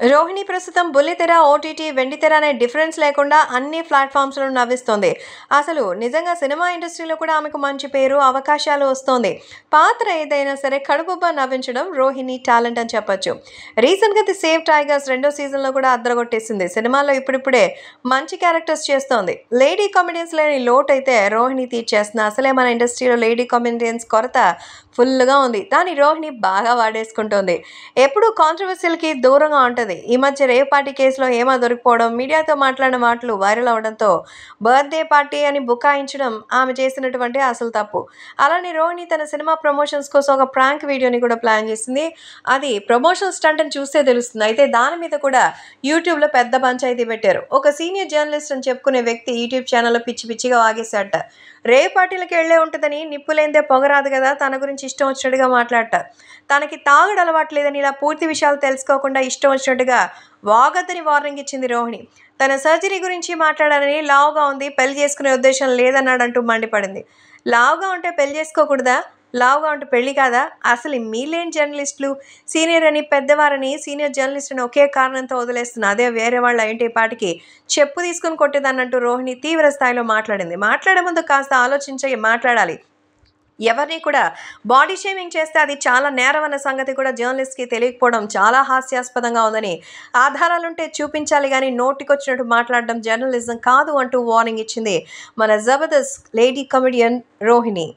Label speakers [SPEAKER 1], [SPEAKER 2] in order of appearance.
[SPEAKER 1] రోహిణి ప్రస్తుతం బుల్లితెర, ఓటీటీ, వెండితెర అనే డిఫరెన్స్ లేకుండా అన్ని ప్లాట్‌ఫామ్స్‌లో నవ్విస్తోంది. అసలు నిజంగా సినిమా ఇండస్ట్రీలో కూడా ఆమెకు మంచి పేరు, అవకాశాలు వస్తోంది. పాత్ర ఏదైనా సరే కడుపుబ్బా నవ్వించడం రోహిణి టాలెంట్ అని చెప్పొచ్చు. రీసెంట్‌గా 'ది సేవ్ టైగర్స్' రెండో సీజన్‌లో కూడా అదరగొట్టేసింది. సినిమాల్లో ఇప్పుడిప్పుడే మంచి క్యారెక్టర్స్ చేస్తోంది. లేడీ కామెడియన్స్ లేని లోటైతే రోహిణి తీర్చేస్తుంది. అసలే మన ఇండస్ట్రీలో లేడీ కామెడియన్స్ కొరత ఫుల్‌గా ఉంది. దాన్ని రోహిణి బాగా వాడేసుకుంటోంది. ఎప్పుడూ కాంట్రోవర్సీ‌లకి దూరంగా ఉంటది. ఈ మధ్య రేవ్ పార్టీ కేసులో హేమ దొరికిపోవడం, మీడియాతో మాట్లాడిన మాటలు వైరల్ అవ్వడంతో బర్త్‌డే పార్టీ అని బుకాయించడం ఆమె చేసినటువంటి అసలు తప్పు. అలానే రోహిణి తన సినిమా ప్రమోషన్స్ కోసం ఒక ప్రాంక్ వీడియోని కూడా ప్లాన్ చేసింది. అది ప్రమోషనల్ స్టంట్ అని చూస్తే తెలుస్తుంది. అయితే దాని మీద కూడా యూట్యూబ్‌లో పెద్ద పంచాయతీ పెట్టారు. ఒక సీనియర్ జర్నలిస్ట్ అని చెప్పుకునే వ్యక్తి యూట్యూబ్ ఛానెల్‌లో పిచ్చి పిచ్చిగా వాగేశాడట. రేవ్ పార్టీలకి వెళ్ళే ఉంటదని నిప్పు లేనిదే పొగరాదు కదా! తన గురించి ఇష్టం వచ్చినట్టుగా మాట్లాడట. తనకి తాగుడు అలవాటు లేదని ఇలా పూర్తి విషయాలు తెలుసుకోకుండా ఇష్టం వచ్చినట్టుగా వాగొద్దని వార్నింగ్ ఇచ్చింది రోహిణి. తన సర్జరీ గురించి మాట్లాడాలని, లావుగా ఉంది, పెళ్లి చేసుకునే ఉద్దేశం లేదన్నాడంటూ మండిపడింది. లావుగా ఉంటే పెళ్లి చేసుకోకూడదా? లావుగా ఉంటే పెళ్లి కాదా? అసలు మీలేని జర్నలిస్టులు సీనియర్ అని, పెద్దవారని, సీనియర్ జర్నలిస్ట్ అని ఒకే కారణంతో వదిలేస్తున్నా. అదే వేరే వాళ్ళ ఏంటి ఈ పాటికి చెప్పు తీసుకొని కొట్టేదాన్నంటూ రోహిణి తీవ్ర స్థాయిలో మాట్లాడింది. మాట్లాడే ముందు కాస్త ఆలోచించి మాట్లాడాలి. ఎవరిని కూడా బాడీ షేమింగ్ చేస్తే అది చాలా నేరం అన్న సంగతి కూడా జర్నలిస్ట్‌కి తెలియకపోవడం చాలా హాస్యాస్పదంగా ఉందని, ఆధారాలుంటే చూపించాలి గానీ నోటికొచ్చినట్టు మాట్లాడడం జర్నలిజం కాదు అంటూ వార్నింగ్ ఇచ్చింది మన జబర్దస్త్ లేడీ కమెడియన్ రోహిణి.